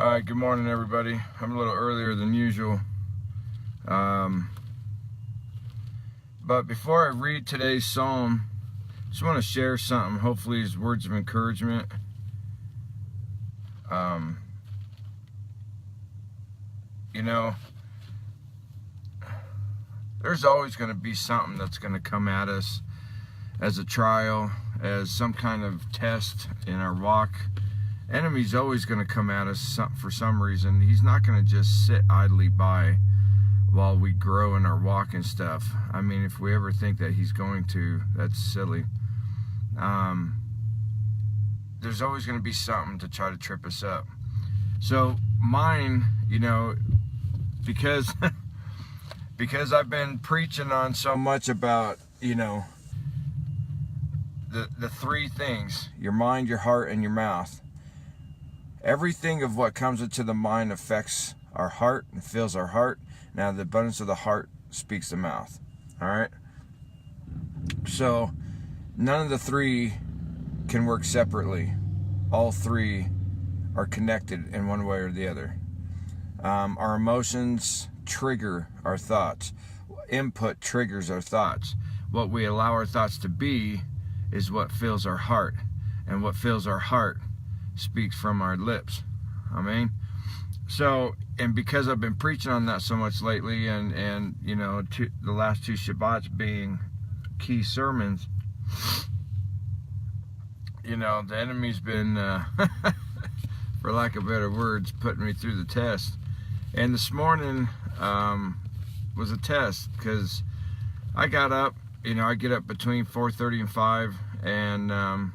All right, good morning, everybody. I'm a little earlier than usual. But before I read today's psalm, I just want to share something. Hopefully, it's words of encouragement. You know, there's always going to be something that's going to come at us as a trial, as some kind of test in our walk. Enemy's always going to come at us for some reason. He's not going to just sit idly by while we grow in our walk and stuff. I mean, if we ever think that he's going to, that's silly. There's always going to be something to try to trip us up. So mine, you know, because I've been preaching on so much about, you know, the three things: your mind, your heart, and your mouth. Everything of what comes into the mind affects our heart and fills our heart. Now, the abundance of the heart speaks the mouth. All right? So, none of the three can work separately. All three are connected in one way or the other. Our emotions trigger our thoughts. Input triggers our thoughts. What we allow our thoughts to be is what fills our heart. And what fills our heart speaks from our lips. I mean, so, and because I've been preaching on that so much lately, and you know, the last two Shabbats being key sermons, you know, the enemy's been, for lack of better words, putting me through the test. And this morning was a test, because I got up, you know, I get up between 4:30 and 5, and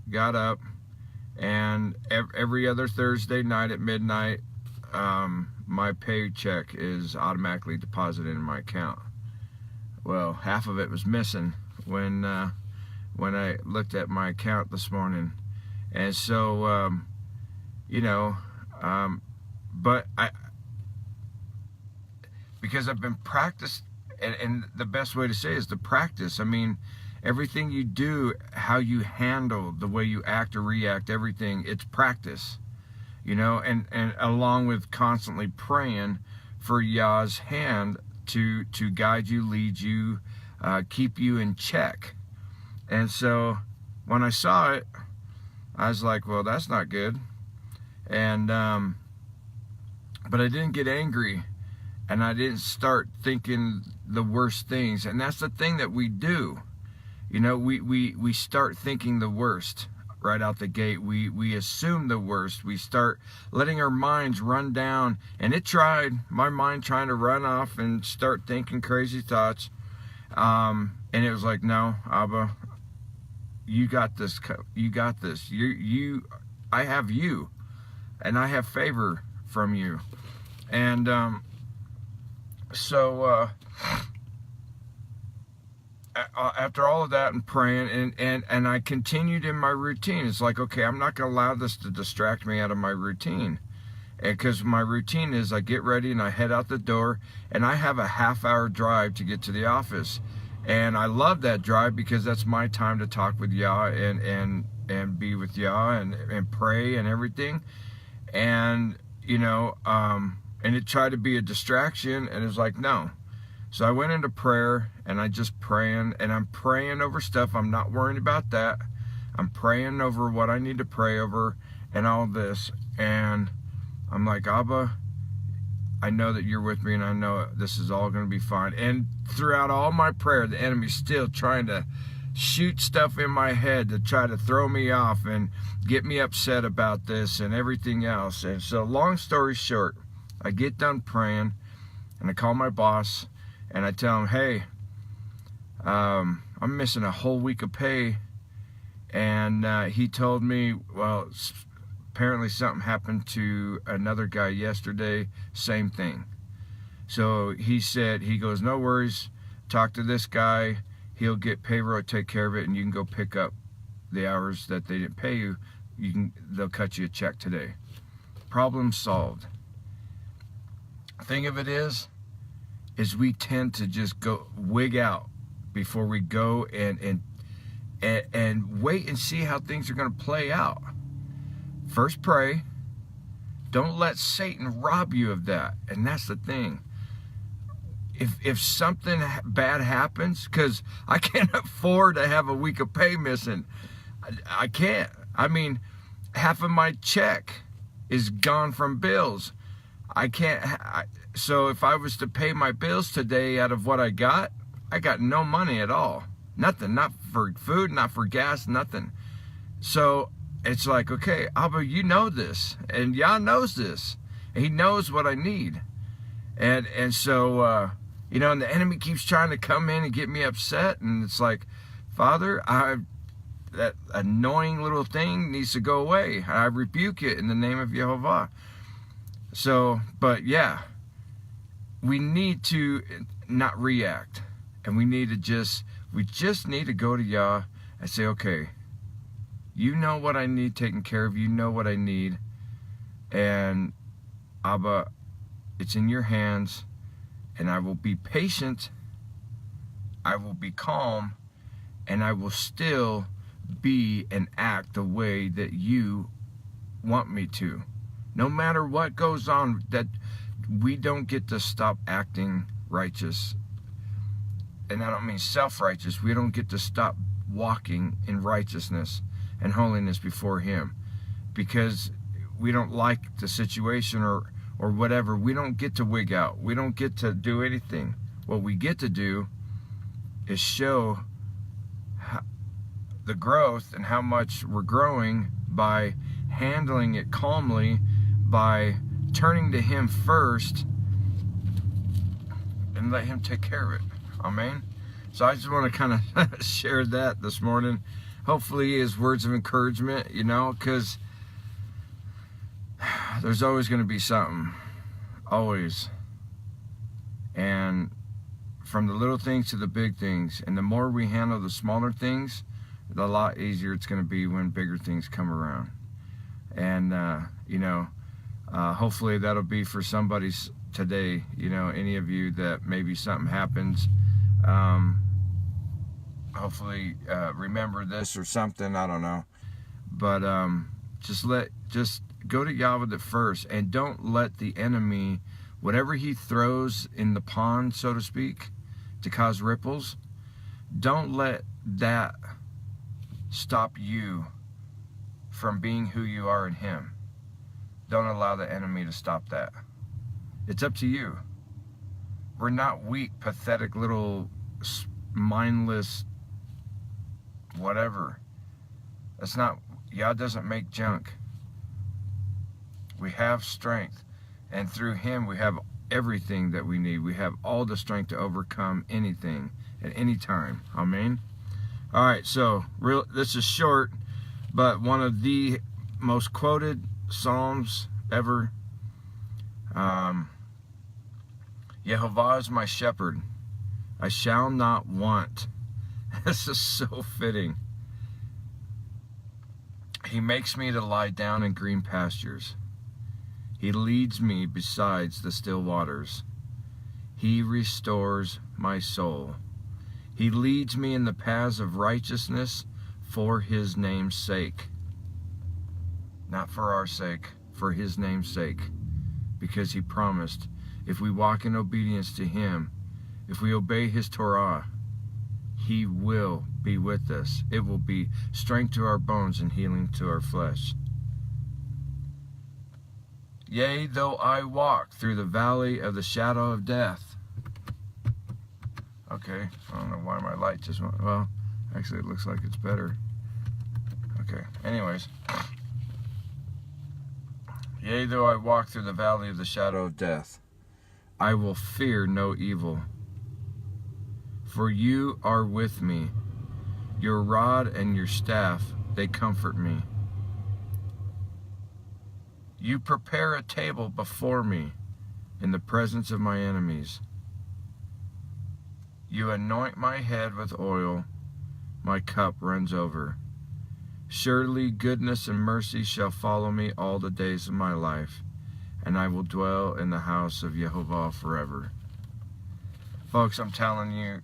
got up. And every other Thursday night at midnight, my paycheck is automatically deposited in my account. Well, half of it was missing when I looked at my account this morning. And so, you know, but because I've been practiced, and the best way to say it is the practice. I mean, everything you do, how you handle, the way you act or react, everything, it's practice, you know, and along with constantly praying for Yah's hand to guide you, lead you, keep you in check. And so when I saw it, I was like, well, that's not good. And but I didn't get angry, and I didn't start thinking the worst things. And that's the thing that we do. You know, we start thinking the worst right out the gate. We assume the worst. We start letting our minds run down. And it tried, my mind trying to run off and start thinking crazy thoughts. And it was like, no, Abba, you got this. You got this. I have you. And I have favor from you. And so after all of that and praying, and I continued in my routine. It's like, okay, I'm not going to allow this to distract me out of my routine. Because my routine is I get ready and I head out the door, and I have a half-hour drive to get to the office. And I love that drive because that's my time to talk with Yah and be with Yah and pray and everything. And, you know, and it tried to be a distraction, and it was like, no. So I went into prayer, and I just praying, and I'm praying over stuff. I'm not worrying about that. I'm praying over what I need to pray over and all this. And I'm like, Abba, I know that you're with me, and I know this is all going to be fine. And throughout all my prayer, the enemy's still trying to shoot stuff in my head to try to throw me off and get me upset about this and everything else. And so long story short, I get done praying, and I call my boss, and I tell him, hey, I'm missing a whole week of pay. And he told me, well, apparently something happened to another guy yesterday, same thing. So he said, he goes, no worries, talk to this guy, he'll get payroll, take care of it, and you can go pick up the hours that they didn't pay you. They'll cut you a check today. Problem solved. Thing of it is we tend to just go wig out before we go and wait and see how things are going to play out. First pray, Don't let Satan rob you of that. And that's the thing. If something bad happens, because I can't afford to have a week of pay missing. I can't. I mean, half of my check is gone from bills. I can't. So if I was to pay my bills today out of what I got no money at all. Nothing. Not for food, not for gas, nothing. So it's like, okay, Abba, you know this. And Yah knows this. And he knows what I need. And so, you know, and the enemy keeps trying to come in and get me upset. And it's like, Father, that annoying little thing needs to go away. I rebuke it in the name of Yehovah. So, but yeah, we need to not react. And we just need to go to Yah and say, okay, you know what I need taken care of. You know what I need. And Abba, it's in your hands. And I will be patient. I will be calm. And I will still be and act the way that you want me to. No matter what goes on, that we don't get to stop acting righteous. And I don't mean self-righteous. We don't get to stop walking in righteousness and holiness before him because we don't like the situation or whatever. We don't get to wig out. We don't get to do anything. What we get to do is show the growth and how much we're growing by handling it calmly, by turning to him first and let him take care of it. Amen. So I just want to kind of share that this morning. Hopefully as words of encouragement, you know, because there's always going to be something. Always. And from the little things to the big things. And the more we handle the smaller things, the lot easier it's going to be when bigger things come around. And, you know, hopefully that'll be for somebody today, you know, any of you that maybe something happens. Hopefully remember this or something, I don't know. But just go to Yah with it first, and don't let the enemy, whatever he throws in the pond, so to speak, to cause ripples, don't let that stop you from being who you are in him. Don't allow the enemy to stop that. It's up to you. We're not weak, pathetic little mindless whatever. That's not, Yah doesn't make junk. We have strength, and through him we have everything that we need. We have all the strength to overcome anything at any time. Amen. All right, so this is short, but one of the most quoted Psalms ever. Yehovah is my shepherd, I shall not want. This is so fitting. He makes me to lie down in green pastures. He leads me beside the still waters. He restores my soul. He leads me in the paths of righteousness for his name's sake. Not for our sake, for his name's sake. Because he promised, if we walk in obedience to him, if we obey his Torah, he will be with us. It will be strength to our bones and healing to our flesh. Yea, though I walk through the valley of the shadow of death. Okay, I don't know why my light just went. Well, actually it looks like it's better. Okay, anyways. Yea, though I walk through the valley of the shadow of death, I will fear no evil. For you are with me. Your rod and your staff, they comfort me. You prepare a table before me in the presence of my enemies. You anoint my head with oil, my cup runs over. Surely goodness and mercy shall follow me all the days of my life, and I will dwell in the house of Yehovah forever. Folks, I'm telling you,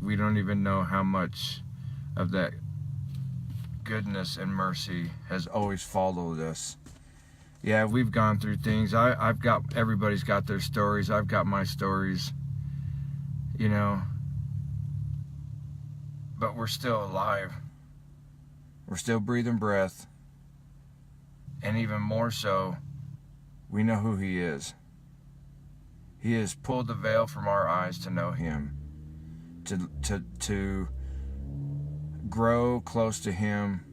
we don't even know how much of that goodness and mercy has always followed us. Yeah, we've gone through things. I've got, everybody's got their stories. I've got my stories, you know, but we're still alive. We're still breathing breath. And even more so, we know who He is. He has pulled the veil from our eyes to know Him, to grow close to Him,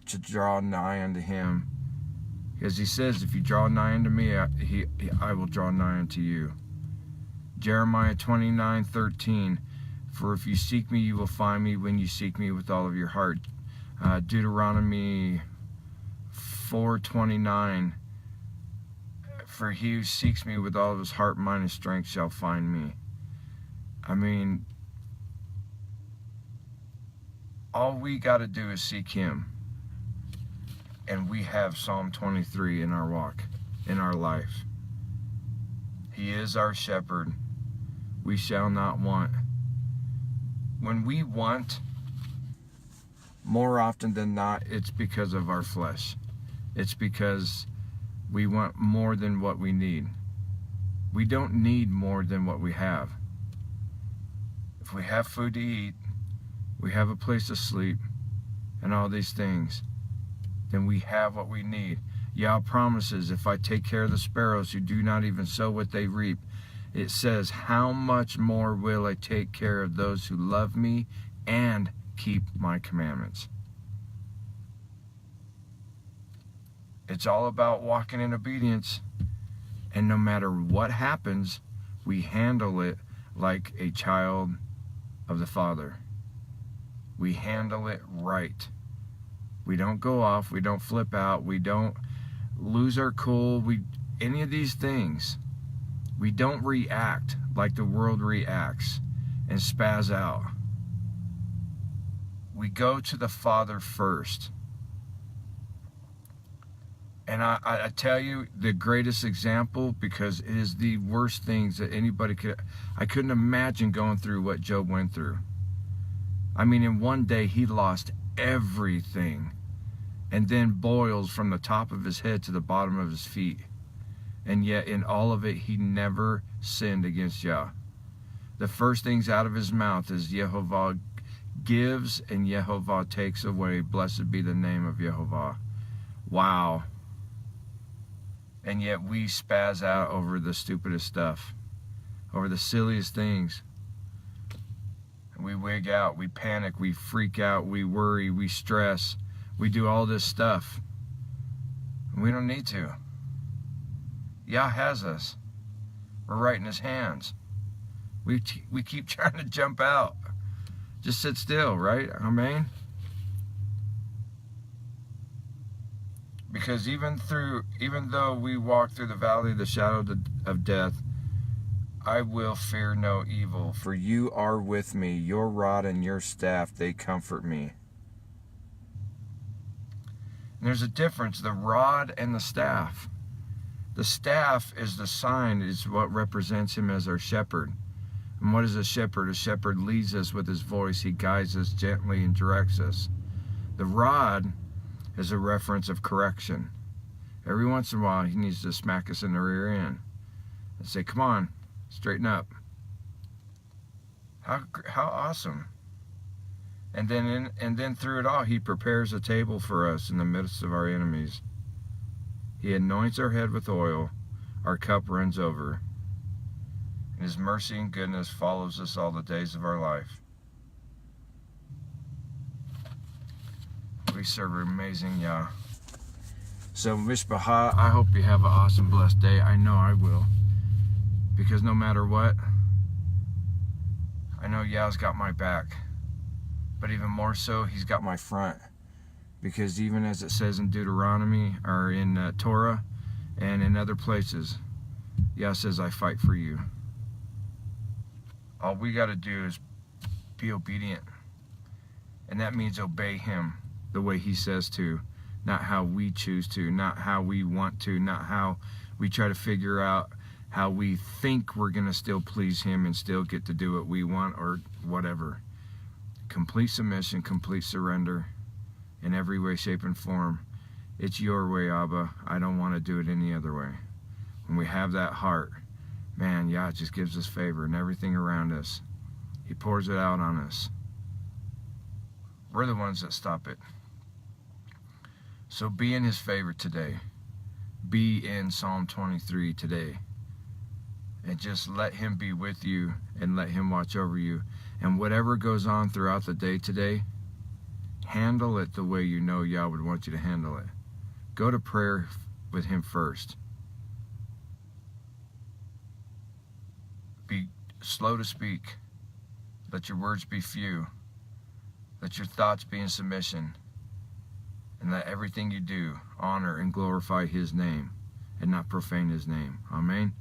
to draw nigh unto Him. Because He says, if you draw nigh unto me, I will draw nigh unto you. Jeremiah 29:13, for if you seek me, you will find me when you seek me with all of your heart. Deuteronomy 4:29, for he who seeks me with all of his heart, mind, and strength shall find me. I mean, all we got to do is seek Him. And we have Psalm 23 in our walk, in our life. He is our shepherd. We shall not want. When we want, more often than not, it's because of our flesh. It's because we want more than what we need. We don't need more than what we have. If we have food to eat, we have a place to sleep, and all these things, then we have what we need. Yah promises, if I take care of the sparrows who do not even sow what they reap, it says, how much more will I take care of those who love me and keep my commandments? It's all about walking in obedience. And no matter what happens, we handle it like a child of the Father. We handle it right. We don't go off. We don't flip out. We don't lose our cool. Any of these things. We don't react like the world reacts and spaz out. We go to the Father first. And I tell you, the greatest example, because it is the worst things that anybody could... I couldn't imagine going through what Job went through. I mean, in one day, he lost everything. And then boils from the top of his head to the bottom of his feet. And yet, in all of it, he never sinned against Yah. The first things out of his mouth is Yehovah gives and Yehovah takes away. Blessed be the name of Yehovah. Wow. And yet we spaz out over the stupidest stuff, over the silliest things. We wig out, we panic, we freak out, we worry, we stress, we do all this stuff. We don't need to. Yah has us. We're right in His hands. We keep trying to jump out. Just sit still, right? Amen? Because even though we walk through the valley of the shadow of death, I will fear no evil, for you are with me. Your rod and your staff, they comfort me. And there's a difference, the rod and the staff. The staff is the sign, is what represents Him as our shepherd. And what is a shepherd? A shepherd leads us with his voice. He guides us gently and directs us. The rod is a reference of correction. Every once in a while, He needs to smack us in the rear end and say, come on, straighten up. How awesome. And then through it all, He prepares a table for us in the midst of our enemies. He anoints our head with oil. Our cup runs over. And His mercy and goodness follows us all the days of our life. We serve an amazing Yah. So, Mishpacha, I hope you have an awesome, blessed day. I know I will. Because no matter what, I know Yah's got my back. But even more so, He's got my front. Because even as it says in Deuteronomy, or in Torah, and in other places, Yah says, I fight for you. All we got to do is be obedient. And that means obey Him the way He says to. Not how we choose to, not how we want to, not how we try to figure out how we think we're going to still please Him and still get to do what we want or whatever. Complete submission, complete surrender in every way, shape, and form It's your way, Abba. I don't want to do it any other way. When we have that heart, man, Yah just gives us favor and everything around us. He pours it out on us. We're the ones that stop it. So be in his favor today. Be in Psalm 23 today. And just let him be with you and let him watch over you. And whatever goes on throughout the day today, handle it the way you know Yah would want you to handle it. Go to prayer with him first. Be slow to speak. Let your words be few. Let your thoughts be in submission. And let everything you do honor and glorify his name and not profane his name. Amen.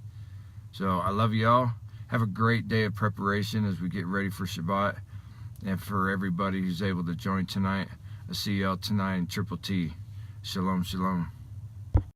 So I love you all. Have a great day of preparation as we get ready for Shabbat. And for everybody who's able to join tonight, I see y'all tonight in Triple T. Shalom, shalom.